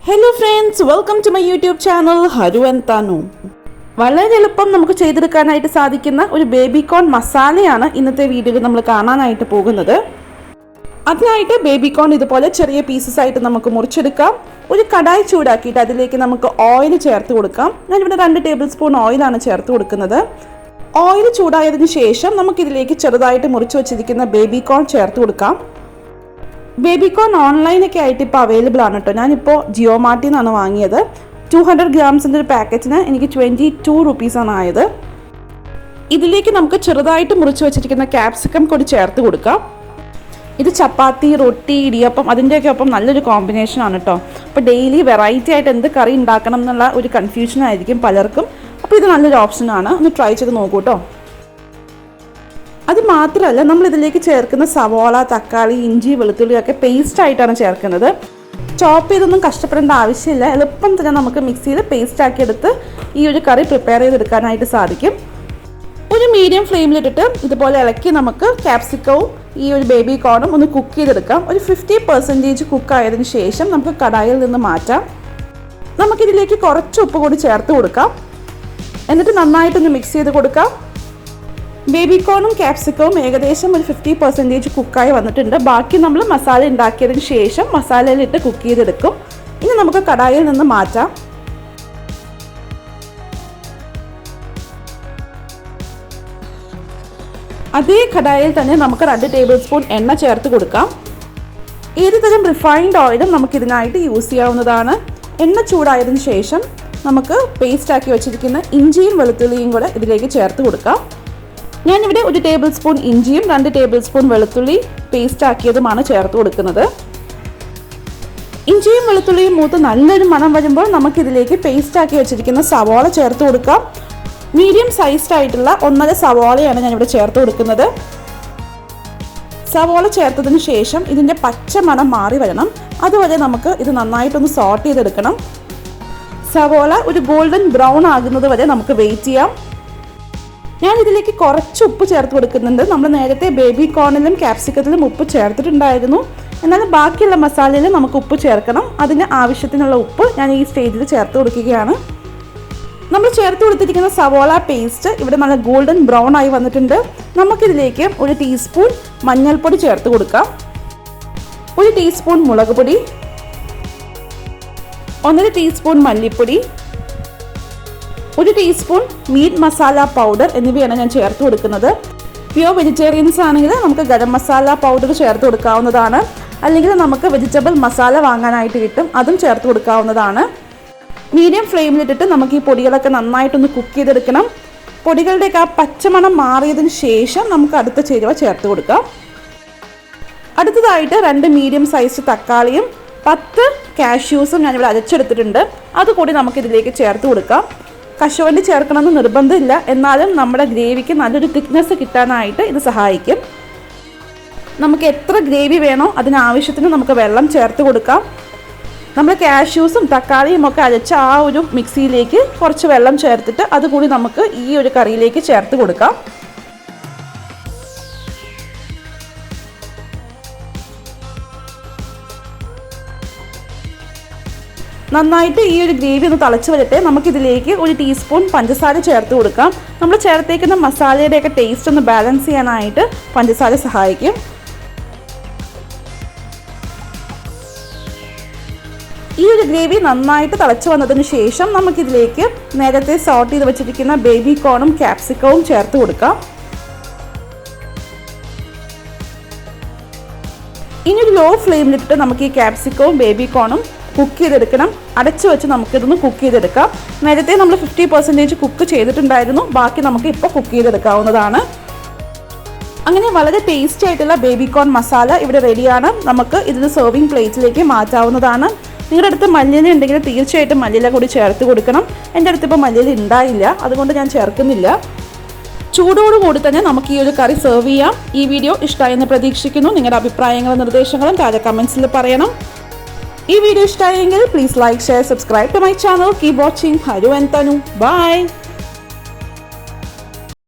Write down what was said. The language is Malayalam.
Hello friends, welcome to my YouTube channel Haru and Tanu. വളരെ എളുപ്പം നമുക്ക് ചെയ്തെടുക്കാനായിട്ട് സാധിക്കുന്ന ഒരു ബേബികോൺ മസാലയാണ് ഇന്നത്തെ വീഡിയോയിൽ നമ്മൾ കാണാനായിട്ട് പോകുന്നത്. അതിനായിട്ട് ബേബികോൺ ഇതുപോലെ ചെറിയ പീസസ് ആയിട്ട് നമുക്ക് മുറിച്ചെടുക്കാം. ഒരു കടായി ചൂടാക്കിയിട്ട് അതിലേക്ക് നമുക്ക് ഓയിൽ ചേർത്ത് കൊടുക്കാം. ഞാനിവിടെ 2 ടേബിൾ സ്പൂൺ ഓയിലാണ് ചേർത്ത് കൊടുക്കുന്നത്. ഓയിൽ ചൂടായതിനു ശേഷം നമുക്കിതിലേക്ക് ചെറുതായിട്ട് മുറിച്ച് വെച്ചിരിക്കുന്ന ബേബികോൺ ചേർത്ത് കൊടുക്കാം. ബേബികോൺ ഓൺലൈനൊക്കെ ആയിട്ട് ഇപ്പോൾ അവൈലബിൾ ആണ് കേട്ടോ. ഞാനിപ്പോൾ ജിയോ മാർട്ടിൽ നിന്നാണ് വാങ്ങിയത്. 200 ഗ്രാംസിൻ്റെ ഒരു പാക്കറ്റിന് എനിക്ക് 22 റുപ്പീസാണ് ആയത്. ഇതിലേക്ക് നമുക്ക് ചെറുതായിട്ട് മുറിച്ച് വെച്ചിരിക്കുന്ന ക്യാപ്സിക്കം കൂടി ചേർത്ത് കൊടുക്കാം. ഇത് ചപ്പാത്തി, റൊട്ടി, ഇടിയപ്പം അതിൻ്റെയൊക്കെ ഒപ്പം നല്ലൊരു കോമ്പിനേഷനാണ് കേട്ടോ. അപ്പോൾ ഡെയിലി വെറൈറ്റി ആയിട്ട് എന്ത് കറി ഉണ്ടാക്കണം എന്നുള്ള ഒരു കൺഫ്യൂഷൻ ആയിരിക്കും പലർക്കും. അപ്പോൾ ഇത് നല്ലൊരു ഓപ്ഷനാണ്, ഒന്ന് ട്രൈ ചെയ്ത് നോക്കൂ കേട്ടോ. അത് മാത്രമല്ല, നമ്മളിതിലേക്ക് ചേർക്കുന്ന സവോള, തക്കാളി, ഇഞ്ചി, വെളുത്തുള്ളി ഒക്കെ പേസ്റ്റ് ആയിട്ടാണ് ചേർക്കുന്നത്. ചോപ്പ് ചെയ്തൊന്നും കഷ്ടപ്പെടേണ്ട ആവശ്യമില്ല. എളുപ്പം തന്നെ നമുക്ക് മിക്സിയിൽ പേസ്റ്റ് ആക്കിയെടുത്ത് ഈ ഒരു കറി പ്രിപ്പയർ ചെയ്തെടുക്കാനായിട്ട് സാധിക്കും. ഒരു മീഡിയം ഫ്ലെയിമിലിട്ടിട്ട് ഇതുപോലെ ഇളക്കി നമുക്ക് ക്യാപ്സിക്കവും ഈ ഒരു ബേബികോണും ഒന്ന് കുക്ക് ചെയ്തെടുക്കാം. ഒരു 50% കുക്കായതിനു ശേഷം നമുക്ക് കടായിൽ നിന്ന് മാറ്റാം. നമുക്കിതിലേക്ക് കുറച്ച് ഉപ്പ് കൂടി ചേർത്ത് കൊടുക്കാം. എന്നിട്ട് നന്നായിട്ടൊന്ന് മിക്സ് ചെയ്ത് കൊടുക്കാം. ബേബികോണും ക്യാപ്സിക്കവും ഏകദേശം ഒരു 50% കുക്കായി വന്നിട്ടുണ്ട്. ബാക്കി നമ്മൾ മസാല ഉണ്ടാക്കിയതിന് ശേഷം മസാലയിലിട്ട് കുക്ക് ചെയ്തെടുക്കും. ഇനി നമുക്ക് കടായിൽ നിന്ന് മാറ്റാം. അതേ കടായിൽ തന്നെ നമുക്ക് 2 ടേബിൾ സ്പൂൺ എണ്ണ ചേർത്ത് കൊടുക്കാം. ഏത് തരം റിഫൈൻഡ് ഓയിലും നമുക്കിതിനായിട്ട് യൂസ് ചെയ്യാവുന്നതാണ്. എണ്ണ ചൂടായതിനു ശേഷം നമുക്ക് പേസ്റ്റ് ആക്കി വെച്ചിരിക്കുന്ന ഇഞ്ചിയും വെളുത്തുള്ളിയും കൂടെ ഇതിലേക്ക് ചേർത്ത് കൊടുക്കാം. ഞാനിവിടെ 1 ടേബിൾ സ്പൂൺ ഇഞ്ചിയും 2 ടേബിൾ സ്പൂൺ വെളുത്തുള്ളി പേസ്റ്റ് ആക്കിയതുമാണ് ചേർത്ത് കൊടുക്കുന്നത്. ഇഞ്ചിയും വെളുത്തുള്ളിയും മൂത്ത് നല്ലൊരു മണം വരുമ്പോൾ നമുക്കിതിലേക്ക് പേസ്റ്റ് ആക്കി വെച്ചിരിക്കുന്ന സവോള ചേർത്ത് കൊടുക്കാം. മീഡിയം സൈസ്ഡ് ആയിട്ടുള്ള 1.5 സവോളയാണ് ഞാനിവിടെ ചേർത്ത് കൊടുക്കുന്നത്. സവോള ചേർത്തതിന് ശേഷം ഇതിൻ്റെ പച്ച മണം മാറി വരണം. അതുവരെ നമുക്ക് ഇത് നന്നായിട്ടൊന്ന് സോട്ട് ചെയ്തെടുക്കണം. സവോള ഒരു ഗോൾഡൻ ബ്രൗൺ ആകുന്നത് വരെ നമുക്ക് വെയിറ്റ് ചെയ്യാം. ഞാനിതിലേക്ക് കുറച്ച് ഉപ്പ് ചേർത്ത് കൊടുക്കുന്നുണ്ട്. നമ്മൾ നേരത്തെ ബേബികോണിലും ക്യാപ്സിക്കത്തിലും ഉപ്പ് ചേർത്തിട്ടുണ്ടായിരുന്നു. എന്നാൽ ബാക്കിയുള്ള മസാലയിൽ നമുക്ക് ഉപ്പ് ചേർക്കണം. അതിന് ആവശ്യത്തിനുള്ള ഉപ്പ് ഞാൻ ഈ സ്റ്റേജിൽ ചേർത്ത് കൊടുക്കുകയാണ്. നമ്മൾ ചേർത്ത് കൊടുത്തിരിക്കുന്ന സവോള പേസ്റ്റ് ഇവിടെ നല്ല ഗോൾഡൻ ബ്രൗൺ ആയി വന്നിട്ടുണ്ട്. നമുക്കിതിലേക്ക് 1 ടീസ്പൂൺ മഞ്ഞൾപ്പൊടി ചേർത്ത് കൊടുക്കാം. 1 ടീസ്പൂൺ മുളക് പൊടി, 1.5 ടീസ്പൂൺ മല്ലിപ്പൊടി, 1 ടീസ്പൂൺ മീറ്റ് മസാല പൗഡർ എന്നിവയാണ് ഞാൻ ചേർത്ത് കൊടുക്കുന്നത്. പ്യുവർ വെജിറ്റേറിയൻസ് ആണെങ്കിൽ നമുക്ക് ഗരം മസാല പൗഡർ ചേർത്ത് കൊടുക്കാവുന്നതാണ്. അല്ലെങ്കിൽ നമുക്ക് വെജിറ്റബിൾ മസാല വാങ്ങാനായിട്ട് കിട്ടും, അതും ചേർത്ത് കൊടുക്കാവുന്നതാണ്. മീഡിയം ഫ്ലെയിമിലിട്ടിട്ട് നമുക്ക് ഈ പൊടികളൊക്കെ നന്നായിട്ടൊന്ന് കുക്ക് ചെയ്തെടുക്കണം. പൊടികളുടെയൊക്കെ ആ പച്ചമണം മാറിയതിന് ശേഷം നമുക്ക് അടുത്ത ചേരുവ ചേർത്ത് കൊടുക്കാം. അടുത്തതായിട്ട് 2 മീഡിയം സൈസ് തക്കാളിയും 10 കാഷ്യൂസും ഞാനിവിടെ അരച്ചെടുത്തിട്ടുണ്ട്. അതുകൂടി നമുക്കിതിലേക്ക് ചേർത്ത് കൊടുക്കാം. കശുവണ്ടി ചേർക്കണമെന്ന് നിർബന്ധമില്ല, എന്നാലും നമ്മുടെ ഗ്രേവിക്ക് നല്ലൊരു തിക്നെസ് കിട്ടാനായിട്ട് ഇത് സഹായിക്കും. നമുക്ക് എത്ര ഗ്രേവി വേണോ അതിനാവശ്യത്തിന് നമുക്ക് വെള്ളം ചേർത്ത് കൊടുക്കാം. നമ്മൾ കാഷ്യൂസും തക്കാളിയും ഒക്കെ അരച്ച ആ ഒരു മിക്സിയിലേക്ക് കുറച്ച് വെള്ളം ചേർത്തിട്ട് അതുകൂടി നമുക്ക് ഈ ഒരു കറിയിലേക്ക് ചേർത്ത് കൊടുക്കാം. നന്നായിട്ട് ഈ ഒരു ഗ്രേവി ഒന്ന് തിളച്ച് വരട്ടെ. നമുക്കിതിലേക്ക് 1 ടീസ്പൂൺ പഞ്ചസാര ചേർത്ത് കൊടുക്കാം. നമ്മൾ ചേർത്തേക്കുന്ന മസാലയുടെയൊക്കെ ടേസ്റ്റ് ഒന്ന് ബാലൻസ് ചെയ്യാനായിട്ട് പഞ്ചസാര സഹായിക്കും. ഈ ഒരു ഗ്രേവി നന്നായിട്ട് തിളച്ച് വന്നതിന് ശേഷം നമുക്കിതിലേക്ക് നേരത്തെ സോട്ട് ചെയ്ത് വെച്ചിരിക്കുന്ന ബേബികോണും ക്യാപ്സിക്കവും ചേർത്ത് കൊടുക്കാം. ഇനി ഒരു ലോ ഫ്ലെയിമിലിട്ട് നമുക്ക് ഈ ക്യാപ്സിക്കവും ബേബികോണും കുക്ക് ചെയ്തെടുക്കണം. അടച്ചു വെച്ച് നമുക്കിതൊന്ന് കുക്ക് ചെയ്തെടുക്കാം. നേരത്തെ നമ്മൾ 50% കുക്ക് ചെയ്തിട്ടുണ്ടായിരുന്നു. ബാക്കി നമുക്ക് ഇപ്പോൾ കുക്ക് ചെയ്തെടുക്കാവുന്നതാണ്. അങ്ങനെ വളരെ ടേസ്റ്റി ആയിട്ടുള്ള ബേബികോൺ മസാല ഇവിടെ റെഡിയാണ്. നമുക്ക് ഇതിന് സെർവിങ് പ്ലേറ്റിലേക്ക് മാറ്റാവുന്നതാണ്. നിങ്ങളുടെ അടുത്ത് മല്ലിയില ഉണ്ടെങ്കിൽ തീർച്ചയായിട്ടും മല്ലിയില കൂടി ചേർത്ത് കൊടുക്കണം. എൻ്റെ അടുത്ത് ഇപ്പോൾ മല്ലിയില ഉണ്ടായില്ല, അതുകൊണ്ട് ഞാൻ ചേർക്കുന്നില്ല. ചൂടോടുകൂടി തന്നെ നമുക്ക് ഈ ഒരു കറി സെർവ് ചെയ്യാം. ഈ വീഡിയോ ഇഷ്ടമായെന്ന് പ്രതീക്ഷിക്കുന്നു. നിങ്ങളുടെ അഭിപ്രായങ്ങളും നിർദ്ദേശങ്ങളും താഴെ കമൻസിൽ പറയണം. ഈ വീഡിയോ ഇഷ്ടമായെങ്കിൽ please like, share, subscribe to my channel. Keep watching. Haru and Tanu. By.